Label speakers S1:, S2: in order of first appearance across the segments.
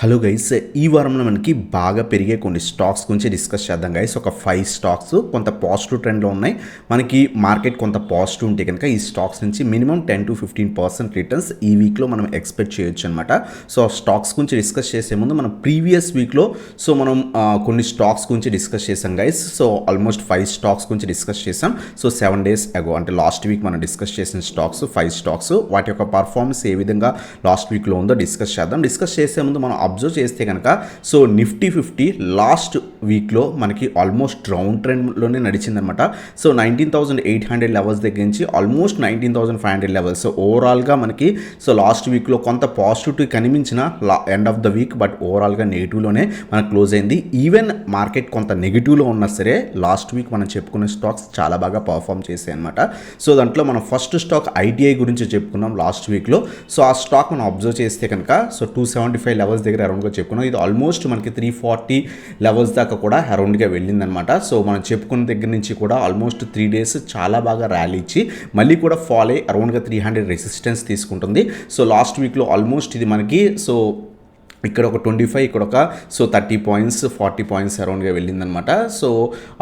S1: Hello guys, ఈ వారంలో మనకి బాగా పెరిగే కొన్ని స్టాక్స్ గురించి డిస్కస్ చేద్దాం గైస్. ఒక 5 స్టాక్స్ కొంత పాజిటివ్ ట్రెండ్లో ఉన్నాయి. మనకి మార్కెట్ కొంత పాజిటివ్ ఉంటే కనుక ఈ స్టాక్స్ నుంచి మినిమం 10-15% రిటర్న్స్ ఈ వీక్లో మనం ఎక్స్పెక్ట్ చేయొచ్చు అనమాట. సో స్టాక్స్ గురించి డిస్కస్ చేసే ముందు మనం ప్రీవియస్ వీక్లో మనం కొన్ని స్టాక్స్ గురించి డిస్కస్ చేసాం గైస్. సో ఆల్మోస్ట్ 5 స్టాక్స్ గురించి డిస్కస్ చేసాం. సో 7 days అగో అంటే లాస్ట్ వీక్ మనం డిస్కస్ చేసిన స్టాక్స్ 5 స్టాక్స్, వాటి యొక్క పర్ఫార్మెన్స్ ఏ విధంగా లాస్ట్ వీక్లో ఉందో డిస్కస్ చేద్దాం. డిస్కస్ చేసే ముందు మనం అబ్జర్వ్ చేస్తే కనుక సో నిఫ్టీ 50 లాస్ట్ వీక్లో మనకి ఆల్మోస్ట్ రౌండ్ ట్రెండ్లోనే నడిచిందనమాట. సో 19,800 లెవెల్స్ దగ్గర నుంచి ఆల్మోస్ట్ 19,500 లెవెల్స్. సో ఓవరాల్గా మనకి సో లాస్ట్ వీక్లో కొంత పాజిటివ్ కనిపించిన end of the week, but ఓవరాల్గా నెగిటివ్లోనే మనకు క్లోజ్ అయింది. ఈవెన్ మార్కెట్ కొంత నెగిటివ్లో ఉన్నా సరే లాస్ట్ వీక్ మనం చెప్పుకున్న స్టాక్స్ చాలా బాగా పర్ఫామ్ చేసాయి అనమాట. సో దాంట్లో మనం ఫస్ట్ స్టాక్ ఐటీఐ గురించి చెప్పుకున్నాం లాస్ట్ వీక్లో. సో ఆ స్టాక్ మనం అబ్జర్వ్ చేస్తే కనుక సో 275 లెవెల్స్ దగ్గర అరౌండ్గా చెప్పుకున్నాం. ఇది ఆల్మోస్ట్ మనకి 340 లెవెల్స్ దాకా కూడా అరౌండ్గా వెళ్ళిందనమాట. సో మనం చెప్పుకున్న దగ్గర నుంచి కూడా ఆల్మోస్ట్ 3 days చాలా బాగా ర్యాలీ ఇచ్చి మళ్ళీ కూడా ఫాల్ అయ్యి అరౌండ్గా 300 రెసిస్టెన్స్ తీసుకుంటుంది. సో లాస్ట్ వీక్లో ఆల్మోస్ట్ ఇది మనకి సో ఇక్కడ ఒక 25, ఇక్కడ ఒక సో 30 points 40 points అరౌండ్గా వెళ్ళిందనమాట. సో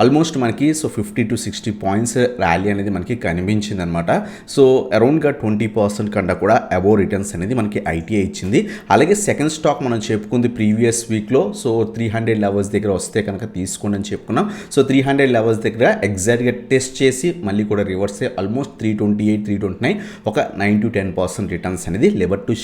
S1: ఆల్మోస్ట్ మనకి సో 50 to 60 points ర్యాలీ అనేది మనకి కనిపించింది అనమాట. సో అరౌండ్గా 20% కన్నా కూడా అబోవ్ రిటర్న్స్ అనేది మనకి ఐటీఐ ఇచ్చింది. అలాగే సెకండ్ స్టాక్ మనం చెప్పుకుంది ప్రీవియస్ వీక్లో సో 300 లెవెల్స్ దగ్గర వస్తే కనుక తీసుకోండి అని చెప్పుకున్నాం. సో 300 లెవెల్స్ దగ్గర ఎగ్జాక్ట్గా టెస్ట్ చేసి మళ్ళీ కూడా రివర్స్ ఆల్మోస్ట్ 328 329 ఒక 9-10% రిటర్న్స్ అనేది లెవర్ టు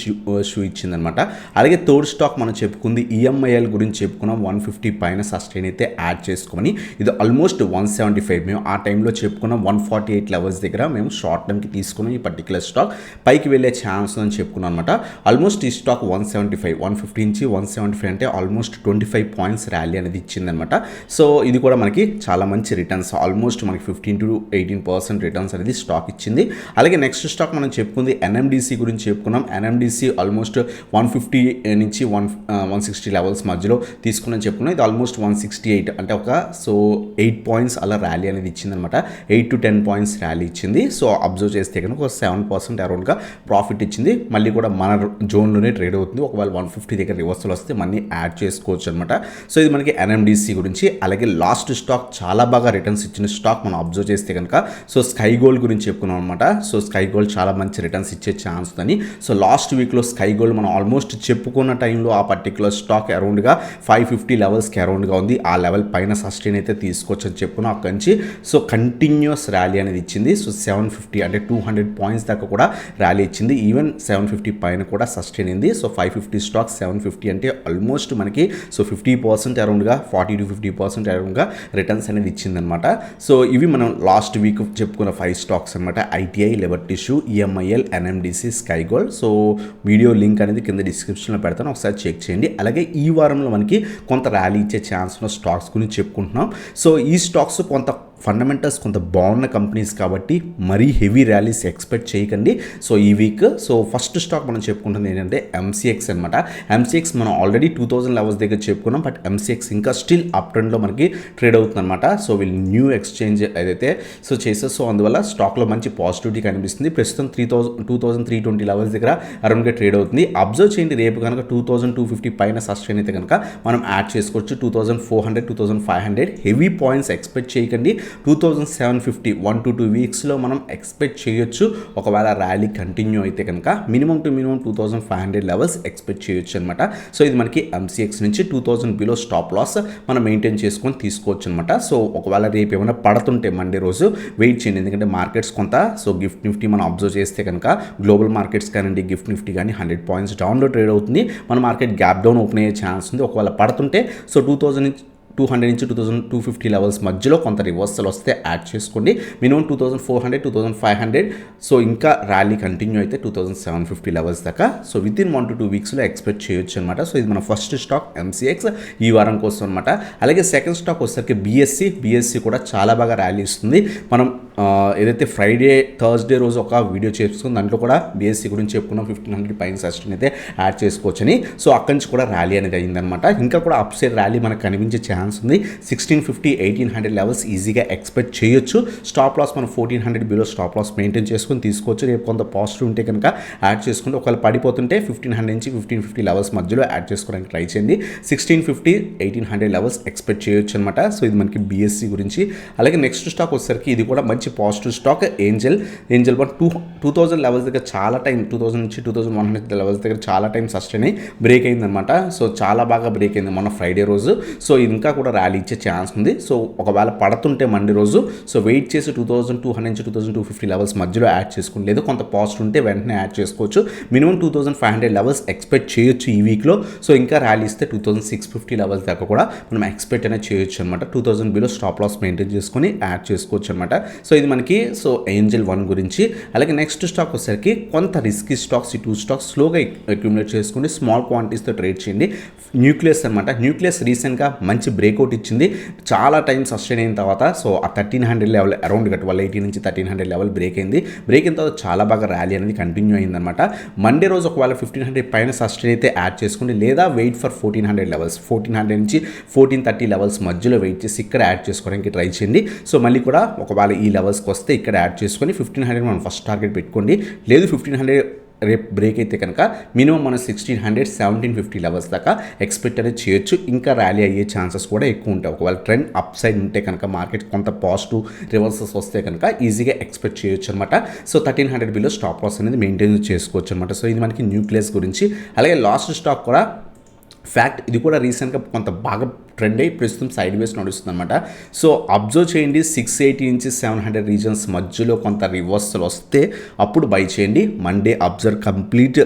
S1: షూ ఇచ్చిందనమాట. అలాగే థర్డ్ స్టాక్ మనం చెప్పుకుంది ఈఎంఐఎల్ గురించి చెప్పుకున్నాం. 150 పైన సస్టైన్ అయితే యాడ్ చేసుకోమని. ఇది ఆల్మోస్ట్ 175. మేము ఆ టైంలో చెప్పుకున్నాం 148 లెవెల్స్ దగ్గర మేము షార్ట్ టర్మ్కి తీసుకున్నాం. ఈ పర్టికులర్ స్టాక్ పైకి వెళ్ళే ఛాన్స్ అని చెప్పుకున్నాం అనమాట. ఆల్మోస్ట్ ఈ స్టాక్ 175 150 నుంచి 175 అంటే ఆల్మోస్ట్ 25 points ర్యాలీ అనేది ఇచ్చిందనమాట. సో ఇది కూడా మనకి చాలా మంచి రిటర్న్స్, ఆల్మోస్ట్ మనకి 15 to 18% రిటర్న్స్ అనేది స్టాక్ ఇచ్చింది. అలాగే నెక్స్ట్ స్టాక్ మనం చెప్పుకుంది ఎన్ఎండిసి గురించి చెప్పుకున్నాం. ఎన్ఎండిసి ఆల్మోస్ట్ 150 నుంచి 160 లెవెల్స్ మధ్యలో తీసుకుని చెప్పుకున్నాం. ఇది ఆల్మోస్ట్ 168 అంటే ఒక సో 8 points అలా ర్యాలీ అనేది ఇచ్చిందనమాట. 8 to 10 points ర్యాలీ ఇచ్చింది. సో అబ్జర్వ్ చేస్తే కనుక ఒక 7% అరౌండ్గా ప్రాఫిట్ ఇచ్చింది. మళ్ళీ కూడా మన జోన్లోనే ట్రేడ్ అవుతుంది. ఒకవేళ 150 దగ్గర రివర్సల్ వస్తే మనీ యాడ్ చేసుకోవచ్చు అనమాట. సో ఇది మనకి ఎన్ఎండిసి గురించి. అలాగే లాస్ట్ స్టాక్ చాలా బాగా రిటర్న్స్ ఇచ్చిన స్టాక్ మనం అబ్జర్వ్ చేస్తే కనుక సో స్కై గోల్డ్ గురించి చెప్పుకున్నాం అనమాట. సో స్కై గోల్డ్ చాలా మంచి రిటర్న్స్ ఇచ్చే ఛాన్స్ ఉందని. సో లాస్ట్ వీక్లో స్కై గోల్డ్ మనం ఆల్మోస్ట్ చెప్పుకున్న టైంలో ఆ పర్టికులర్ స్టాక్ అరౌండ్గా 550 లెవెల్స్కి అరౌండ్గా ఉంది. ఆ లెవెల్ పైన సస్టైన్ అయితే తీసుకోవచ్చు అని చెప్పుకున్నాం. అక్కడి నుంచి సో కంటిన్యూస్ ర్యాలీ అనేది ఇచ్చింది. సో 750 అంటే 200 points దాకా కూడా ర్యాలీ ఇచ్చింది. ఈవెన్ 750 పైన కూడా సస్టైన్ అయింది. సో 550 స్టాక్ 750 అంటే ఆల్మోస్ట్ మనకి సో 50% అరౌండ్గా 40 to 50% అరౌండ్గా రిటర్న్స్ అనేది ఇచ్చిందనమాట. సో ఇవి మనం లాస్ట్ వీక్ చెప్పుకున్న 5 స్టాక్స్ అనమాట. ITI, lever tissue, EMIL, NMDC, sky gold. So video link అనేది కింద డిస్క్రిప్షన్లో పెడతాను, ఒకసారి చెక్ చేయండి. అలాగే ఈ వారంలో మనకి కొంత ర్యాలీ ఇచ్చే ఛాన్స్ ఉన్న స్టాక్స్ గురించి చెప్పుకుంటున్నాం. సో ఈ స్టాక్స్ కొంత ఫండమెంటల్స్ కొంత బాగున్న కంపెనీస్ కాబట్టి మరీ హెవీ ర్యాలీస్ ఎక్స్పెక్ట్ చేయకండి. సో ఈ వీక్ సో ఫస్ట్ స్టాక్ మనం చెప్పుకుంటుంది ఏంటంటే ఎంసీఎక్స్ అనమాట. ఎంసీఎక్స్ మనం ఆల్రెడీ 2000 లెవెల్స్ దగ్గర చెప్పుకున్నాం, బట్ ఎంసీఎక్స్ ఇంకా స్టిల్ అప్ ట్రెండ్లో మనకి ట్రేడ్ అవుతుంది అనమాట. సో వీళ్ళు న్యూ ఎక్స్చేంజ్ ఏదైతే సో చేసేసి సో అందువల్ల స్టాక్లో మంచి పాజిటివిటీ కనిపిస్తుంది. ప్రస్తుతం 2320 లెవెల్స్ దగ్గర అరౌండ్గా ట్రేడ్ అవుతుంది. అబ్జర్వ్ చేయండి, రేపు కనుక 2250 పైన సస్టైన్ అయితే కనుక మనం యాడ్ చేసుకోవచ్చు. 2400 2500 హెవీ పాయింట్స్ ఎక్స్పెక్ట్ చేయకండి. 2750 1 to 2 వీక్స్లో మనం ఎక్స్పెక్ట్ చేయొచ్చు. ఒకవేళ ర్యాలీ కంటిన్యూ అయితే కనుక మినిమం 2500 లెవెల్స్ ఎక్స్పెక్ట్ చేయొచ్చు అనమాట. సో ఇది మనకి ఎంసీఎక్స్ నుంచి 2000 బిలో స్టాప్ లాస్ మనం మెయింటైన్ చేసుకొని తీసుకోవచ్చు అనమాట. సో ఒకవేళ రేపు ఏమైనా పడుతుంటే మండే రోజు వెయిట్ చేయండి, ఎందుకంటే మార్కెట్స్ కొంత సో గిఫ్ట్ నిఫ్టీ మనం అబ్జర్వ్ చేస్తే కనుక గ్లోబల్ మార్కెట్స్ కానివ్వండి, గిఫ్ట్ నిఫ్టీ కానీ 100 points డౌన్లో ట్రేడ్ అవుతుంది. మన మార్కెట్ గ్యాప్ డౌన్ ఓపెన్ అయ్యే ఛాన్స్ ఉంది. ఒకవేళ పడుతుంటే సో 2200 నుంచి 2250 లెవెల్స్ మధ్యలో కొంత రివర్సల్ వస్తే యాడ్ చేసుకోండి. మినిమం 2400 2500. సో ఇంకా ర్యాలీ కంటిన్యూ అయితే 2750 లెవెల్స్ దాకా సో విత్ ఇన్ 1 to 2 వీక్స్లో ఎక్స్పెక్ట్ చేయొచ్చు అనమాట. సో ఇది మన ఫస్ట్ స్టాక్ ఎంసీఎక్స్ ఈ వారం కోసం అనమాట. అలాగే సెకండ్ స్టాక్ వచ్చేసరికి బీఎస్సీ కూడా చాలా బాగా ర్యాలీ ఇస్తుంది. మనం ఏదైతే ఫ్రైడే థర్స్డే రోజు ఒక వీడియో చేసుకుని దాంట్లో కూడా బీఎస్సీ గురించి చెప్పుకున్నాం 1500 పైన సస్టైన్ అయితే యాడ్ చేసుకోవచ్చని. సో అక్కడి నుంచి కూడా ర్యాలీ అనేది అయిందనమాట. ఇంకా కూడా అప్ సైడ్ ర్యాలీ మనకు కనిపించే ఛాన్స్ ఉంది. 1650 1800 లెవెల్స్ ఈజీగా ఎక్స్పెక్ట్ చేయొచ్చు. స్టాప్ లాస్ మనం 1400 బిలో స్టాప్ లాస్ మెయింటైన్ చేసుకుని తీసుకోవచ్చు. రేపు కొంత పాజిటివ్ ఉంటే కనుక యాడ్ చేసుకుంటే ఒకవేళ పడిపోతుంటే 1500 నుంచి 1550 లెవెల్స్ మధ్యలో యాడ్ చేసుకోవడానికి ట్రై చేయండి. 1650 1800 లెవెల్స్ ఎక్స్పెక్ట్ చేయొచ్చు అనమాట. సో ఇది మనకి బీఎస్సీ గురించి. అలాగే నెక్స్ట్ స్టాక్ వచ్చేసరికి ఇది కూడా మంచి పాజిటివ్ స్టాక్ ఏంజల్ 2000 లెవెల్స్ దగ్గర చాలా టైం 2000 నుంచి 2100 లెవెల్స్ దగ్గర చాలా టైం సస్టైన్ అయ్యి బ్రేక్ అయిందనమాట. సో చాలా బాగా బ్రేక్ అయింది మొన్న ఫ్రైడే రోజు. సో ఇంకా కూడా ర్యాలీ ఇచ్చే ఛాన్స్ ఉంది. సో ఒకవేళ పడుతుంటే మండే రోజు సో వెయిట్ చేసి 2200 నుంచి 2250 లెవెల్స్ మధ్యలో యాడ్ చేసుకోండి. లేదు కొంత పాజిటివ్ ఉంటే వెంటనే యాడ్ చేసుకోవచ్చు. మినిమం 2500 లెవెల్స్ ఎక్స్పెక్ట్ చేయొచ్చు ఈ వీక్లో. సో ఇంకా ర్యాలీ ఇస్తే 2650 లెవెల్స్ దాకా కూడా మనం ఎక్స్పెక్ట్ అనేది చేయొచ్చు అనమాట. 2000 బిలో స్టాప్ లాస్ మెయింటైన్ చేసుకొని యాడ్ చేసుకోవచ్చు అనమాట. సో ఇది మనకి సో ఏంజల్ 1 గురించి. అలాగే నెక్స్ట్ స్టాక్ వచ్చేసరికి కొంత రిస్కీ స్టాక్స్ ఈ 2 స్టాక్స్ స్లోగా అక్యుములేట్ చేసుకుని స్మాల్ క్వాంటిటీస్తో ట్రేడ్ చేయండి. న్యూక్లియస్ అనమాట. న్యూక్లియస్ రీసెంట్గా మంచి బ్రేక్అవుట్ ఇచ్చింది. చాలా టైం సస్టైన్ అయిన తర్వాత సో ఆ 1300 లెవెల్ అరౌండ్ 1280 నుంచి 1300 లెవెల్ బ్రేక్ అయింది. బ్రేక్ అయిన తర్వాత చాలా బాగా ర్యాలీ అనేది కంటిన్యూ అయిందనమాట. మండే రోజు ఒకవేళ 1500 పైన సస్టైన్ అయితే యాడ్ చేసుకోండి. లేదా వెయిట్ ఫర్ 1400 లెవెల్స్ 1400 నుంచి 1430 లెవెల్స్ మధ్యలో వెయిట్ చేసి ఇక్కడ యాడ్ చేసుకోవడానికి ట్రై చేయండి. సో మళ్ళీ కూడా ఒకవేళ ఈ లెవెల్స్కి వస్తే ఇక్కడ యాడ్ చేసుకొని 1500 మనం ఫస్ట్ టార్గెట్ పెట్టుకోండి. లేదు 1500 రేపు బ్రేక్ అయితే కనుక మినిమం మనం 1600 1750 లెవెల్స్ దాకా ఎక్స్పెక్ట్ అనేది చేయొచ్చు. ఇంకా ర్యాలీ అయ్యే ఛాన్సెస్ కూడా ఎక్కువ ఉంటాయి. ఒకవేళ ట్రెండ్ అప్ సైడ్ ఉంటే కనుక మార్కెట్ కొంత పాజిటివ్ రివర్సెస్ వస్తే కనుక ఈజీగా ఎక్స్పెక్ట్ చేయొచ్చు అనమాట. సో 1300 బిలో స్టాప్ లాస్ అనేది మెయింటైన్ చేసుకోవచ్చు అనమాట. సో ఇది మనకి న్యూక్లియస్ గురించి. అలాగే లాస్ట్ స్టాక్ కూడా ఫ్యాక్ట్ ఇది కూడా రీసెంట్గా కొంత బాగా ట్రెండ్ అయ్యి ప్రస్తుతం సైడ్ వేస్ నడుస్తుంది అనమాట. సో అబ్జర్వ్ చేయండి 680 నుంచి 700 రీజన్స్ మధ్యలో కొంత రివర్సల్ వస్తే అప్పుడు బై చేయండి. మండే అబ్జర్వ్ కంప్లీట్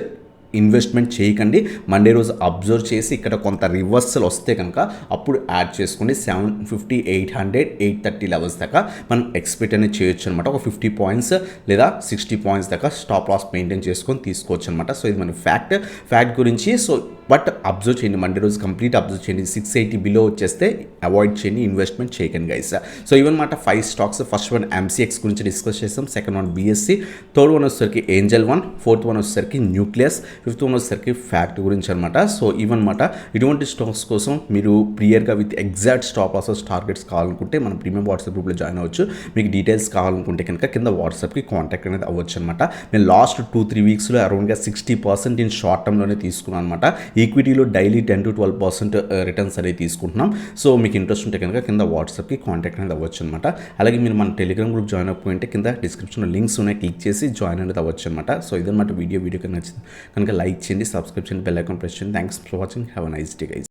S1: ఇన్వెస్ట్మెంట్ చేయకండి. మండే రోజు అబ్జర్వ్ చేసి ఇక్కడ కొంత రివర్సల్ వస్తే కనుక అప్పుడు యాడ్ చేసుకోండి. 750 800 830 లెవెల్స్ దాకా మనం ఎక్స్పెక్ట్ అనేది చేయొచ్చు అనమాట. ఒక 50 పాయింట్స్ లేదా 60 పాయింట్స్ దాకా స్టాప్ లాస్ మెయింటైన్ చేసుకొని తీసుకోవచ్చు అనమాట. సో ఇది మన ఫ్యాక్ట్ గురించి. సో బట్ అబ్జర్వ్ చేయండి మండే రోజు కంప్లీట్ అబ్జర్వ్ చేయండి. 680 బిలో వచ్చేస్తే అవాయిడ్ చేయండి, ఇన్వెస్ట్మెంట్ చేయకండి గైస్. సో ఇవన్నమాట 5 స్టాక్స్. ఫస్ట్ వన్ ఎంసీఎక్స్ గురించి డిస్కస్ చేస్తాం. Second one BSc, third one వచ్చేసరికి ఏంజల్ 1, ఫోర్త్ వన్ వచ్చేసరికి న్యూక్లియస్, ఫిఫ్త్ వన్ వచ్చేసరికి ఫ్యాక్ట్ గురించి అనమాట. సో ఇవన్నమాట ఇటువంటి స్టాక్స్ కోసం మీరు క్లియర్గా with exact stop losses targets కావాలనుకుంటే మన ప్రీమియం వాట్సాప్ గ్రూప్లో జాయిన్ అవ్వచ్చు. మీకు డీటెయిల్స్ కావాలనుకుంటే కనుక కింద వాట్సాప్కి కాంటాక్ట్ అనేది అవ్వచ్చు అనమాట. నేను లాస్ట్ 2-3 వీక్స్లో అరౌండ్గా 60% ఇన్ షార్ట్ టర్మ్లోనే తీసుకున్నాను అనమాట. ఈక్విటీలో డైలీ 10 to 12% రిటర్న్స్ అనేది తీసుకుంటున్నాం. సో మీకు ఇంట్రెస్ట్ ఉంటే కనుక కింద వాట్సాప్కి కాంటాక్ట్ అనేది అవ్వచ్చు అనమాట. అలాగే మీరు మన టెలిగ్రామ్ గ్రూప్ జాయిన్ అవ్వకపోయింటే కింద డిస్క్రిప్షన్లో లింక్స్ ఉన్నాయి, క్లిక్ చేసి జాయిన్ అనేది అవ్వచ్చు అనమాట. సో ఇదన్నమాట వీడియో కనుక నచ్చింది కనుక లైక్ చేయండి, సబ్స్క్రైబ్ చేయండి, బెల్ ఐకాన్ ప్రెస్ చేయండి. Thanks for watching. Have a nice day guys.